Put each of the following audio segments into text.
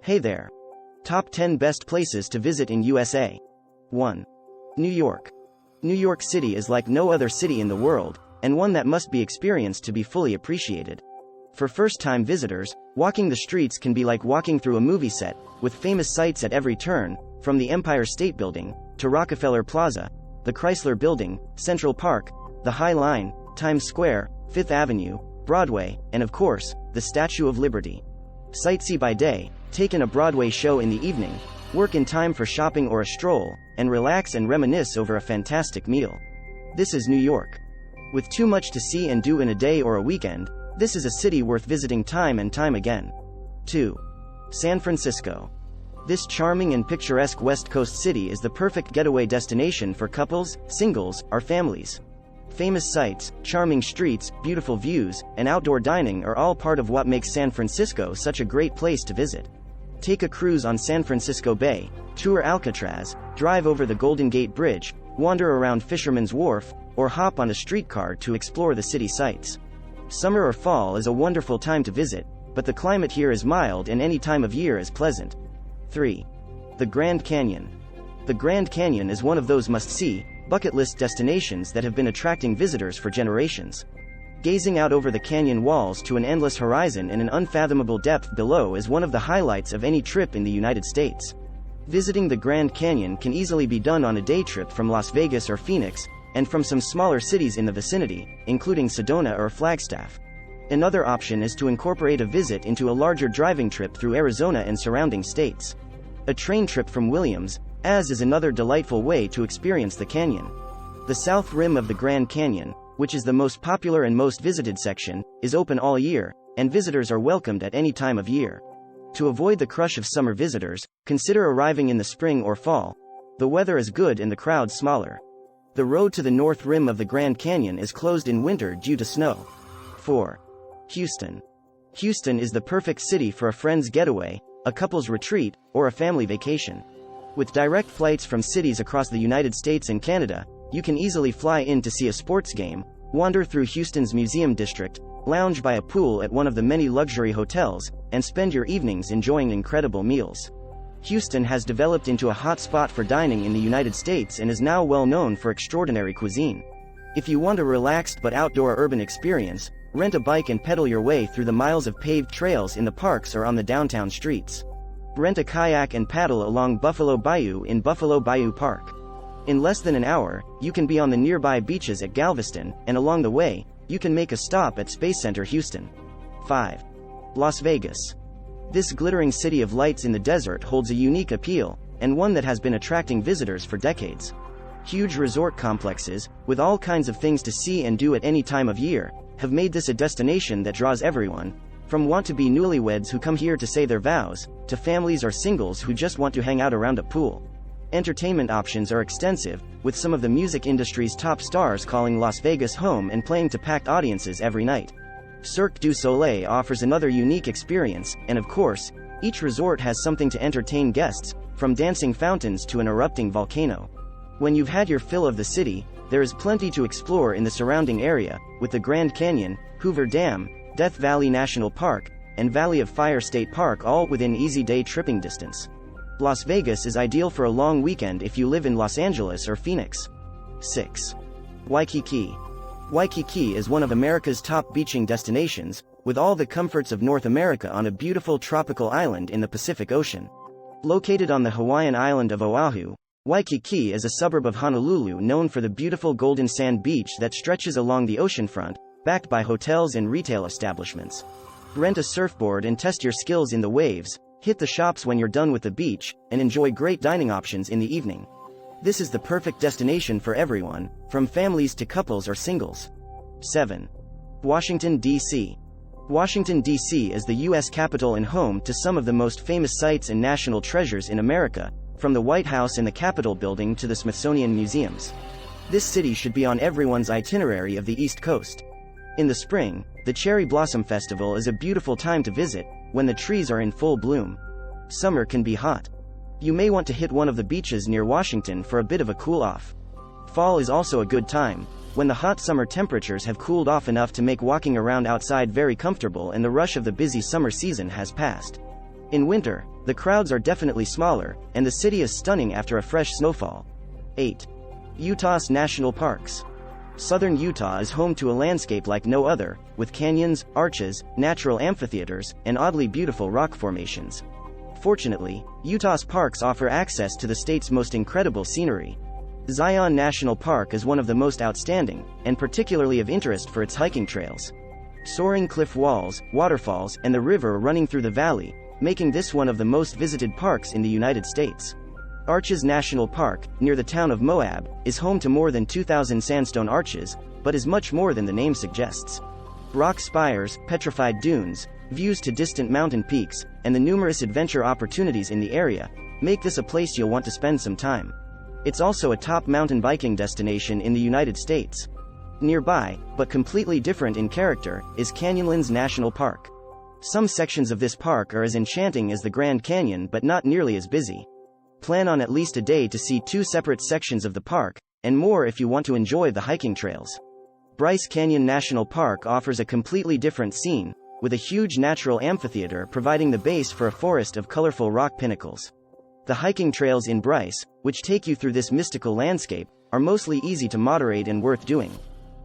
Hey there. Top 10 best places to visit in USA. 1. New York. New York City is like no other city in the world, and one that must be experienced to be fully appreciated. For first-time visitors, walking the streets can be like walking through a movie set, with famous sights at every turn, from the Empire State Building, to Rockefeller Plaza, the Chrysler Building, Central Park, the High Line, Times Square, Fifth Avenue, Broadway, and of course, the Statue of Liberty. Sightsee by day, take in a Broadway show in the evening, work in time for shopping or a stroll, and relax and reminisce over a fantastic meal. This is New York. With too much to see and do in a day or a weekend, this is a city worth visiting time and time again. 2. San Francisco. This charming and picturesque West Coast city is the perfect getaway destination for couples, singles, or families. Famous sights, charming streets, beautiful views, and outdoor dining are all part of what makes San Francisco such a great place to visit. Take a cruise on San Francisco Bay, tour Alcatraz, drive over the Golden Gate Bridge, wander around Fisherman's Wharf, or hop on a streetcar to explore the city sights. Summer or fall is a wonderful time to visit, but the climate here is mild and any time of year is pleasant. 3. The Grand Canyon. The Grand Canyon is one of those must-see, bucket list destinations that have been attracting visitors for generations. Gazing out over the canyon walls to an endless horizon and an unfathomable depth below is one of the highlights of any trip in the United States. Visiting the Grand Canyon can easily be done on a day trip from Las Vegas or Phoenix, and from some smaller cities in the vicinity, including Sedona or Flagstaff. Another option is to incorporate a visit into a larger driving trip through Arizona and surrounding states. A train trip from Williams, is another delightful way to experience the canyon. The south rim of the Grand Canyon, which is the most popular and most visited section, is open all year, and visitors are welcomed at any time of year. To avoid the crush of summer visitors, consider arriving in the spring or fall. The weather is good and the crowd smaller. The road to the north rim of the Grand Canyon is closed in winter due to snow. 4. Houston. Houston is the perfect city for a friend's getaway, a couple's retreat, or a family vacation. With direct flights from cities across the United States and Canada, you can easily fly in to see a sports game, wander through Houston's museum district, lounge by a pool at one of the many luxury hotels, and spend your evenings enjoying incredible meals. Houston has developed into a hot spot for dining in the United States and is now well known for extraordinary cuisine. If you want a relaxed but outdoor urban experience, rent a bike and pedal your way through the miles of paved trails in the parks or on the downtown streets. Rent a kayak and paddle along Buffalo Bayou in Buffalo Bayou Park. In less than an hour, you can be on the nearby beaches at Galveston, and along the way, you can make a stop at Space Center Houston. 5. Las Vegas. This glittering city of lights in the desert holds a unique appeal, and one that has been attracting visitors for decades. Huge resort complexes, with all kinds of things to see and do at any time of year, have made this a destination that draws everyone, from want-to-be newlyweds who come here to say their vows, to families or singles who just want to hang out around a pool. Entertainment options are extensive, with some of the music industry's top stars calling Las Vegas home and playing to packed audiences every night. Cirque du Soleil offers another unique experience, and of course, each resort has something to entertain guests, from dancing fountains to an erupting volcano. When you've had your fill of the city, there is plenty to explore in the surrounding area, with the Grand Canyon, Hoover Dam, Death Valley National Park, and Valley of Fire State Park all within easy day tripping distance. Las Vegas is ideal for a long weekend if you live in Los Angeles or Phoenix. 6. Waikiki. Waikiki is one of America's top beaching destinations, with all the comforts of North America on a beautiful tropical island in the Pacific Ocean. Located on the Hawaiian island of Oahu, Waikiki is a suburb of Honolulu known for the beautiful golden sand beach that stretches along the oceanfront, backed by hotels and retail establishments. Rent a surfboard and test your skills in the waves, hit the shops when you're done with the beach, and enjoy great dining options in the evening. This is the perfect destination for everyone, from families to couples or singles. 7. Washington, D.C. Washington, D.C. is the U.S. capital and home to some of the most famous sites and national treasures in America, from the White House and the Capitol building to the Smithsonian museums. This city should be on everyone's itinerary of the East Coast. In the spring, the Cherry Blossom Festival is a beautiful time to visit, when the trees are in full bloom. Summer can be hot. You may want to hit one of the beaches near Washington for a bit of a cool-off. Fall is also a good time, when the hot summer temperatures have cooled off enough to make walking around outside very comfortable and the rush of the busy summer season has passed. In winter, the crowds are definitely smaller, and the city is stunning after a fresh snowfall. 8. Utah's National Parks. Southern Utah is home to a landscape like no other, with canyons, arches, natural amphitheaters, and oddly beautiful rock formations. Fortunately, Utah's parks offer access to the state's most incredible scenery. Zion National Park is one of the most outstanding, and particularly of interest for its hiking trails. Soaring cliff walls, waterfalls, and the river running through the valley, making this one of the most visited parks in the United States. Arches National Park, near the town of Moab, is home to more than 2,000 sandstone arches, but is much more than the name suggests. Rock spires, petrified dunes, views to distant mountain peaks, and the numerous adventure opportunities in the area make this a place you'll want to spend some time. It's also a top mountain biking destination in the United States. Nearby, but completely different in character, is Canyonlands National Park. Some sections of this park are as enchanting as the Grand Canyon but not nearly as busy. Plan on at least a day to see 2 separate sections of the park, and more if you want to enjoy the hiking trails. Bryce Canyon National Park offers a completely different scene, with a huge natural amphitheater providing the base for a forest of colorful rock pinnacles. The hiking trails in Bryce, which take you through this mystical landscape, are mostly easy to moderate and worth doing.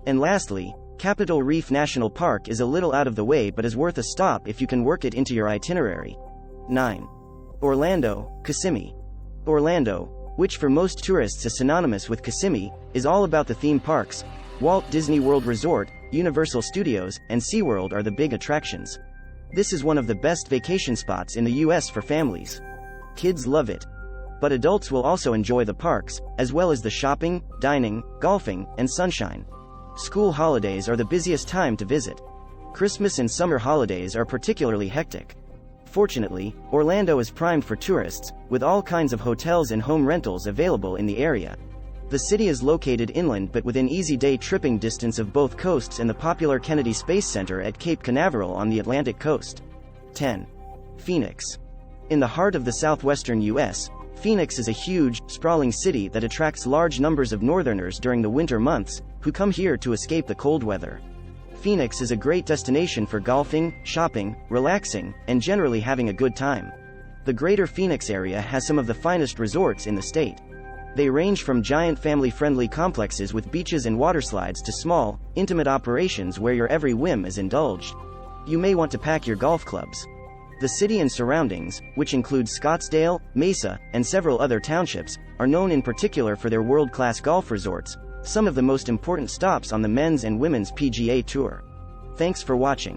And lastly, Capitol Reef National Park is a little out of the way but is worth a stop if you can work it into your itinerary. 9. Orlando, Kissimmee. Orlando, which for most tourists is synonymous with Kissimmee, is all about the theme parks. Walt Disney World Resort, Universal Studios, and SeaWorld are the big attractions. This is one of the best vacation spots in the US for families. Kids love it. But adults will also enjoy the parks, as well as the shopping, dining, golfing, and sunshine. School holidays are the busiest time to visit. Christmas and summer holidays are particularly hectic. Fortunately, Orlando is primed for tourists, with all kinds of hotels and home rentals available in the area. The city is located inland but within easy day tripping distance of both coasts and the popular Kennedy Space Center at Cape Canaveral on the Atlantic coast. 10. Phoenix. In the heart of the southwestern U.S., Phoenix is a huge, sprawling city that attracts large numbers of northerners during the winter months, who come here to escape the cold weather. Phoenix is a great destination for golfing, shopping, relaxing, and generally having a good time. The greater Phoenix area has some of the finest resorts in the state. They range from giant family-friendly complexes with beaches and waterslides to small, intimate operations where your every whim is indulged. You may want to pack your golf clubs. The city and surroundings, which include Scottsdale, Mesa, and several other townships, are known in particular for their world-class golf resorts, some of the most important stops on the men's and women's PGA Tour. Thanks for watching.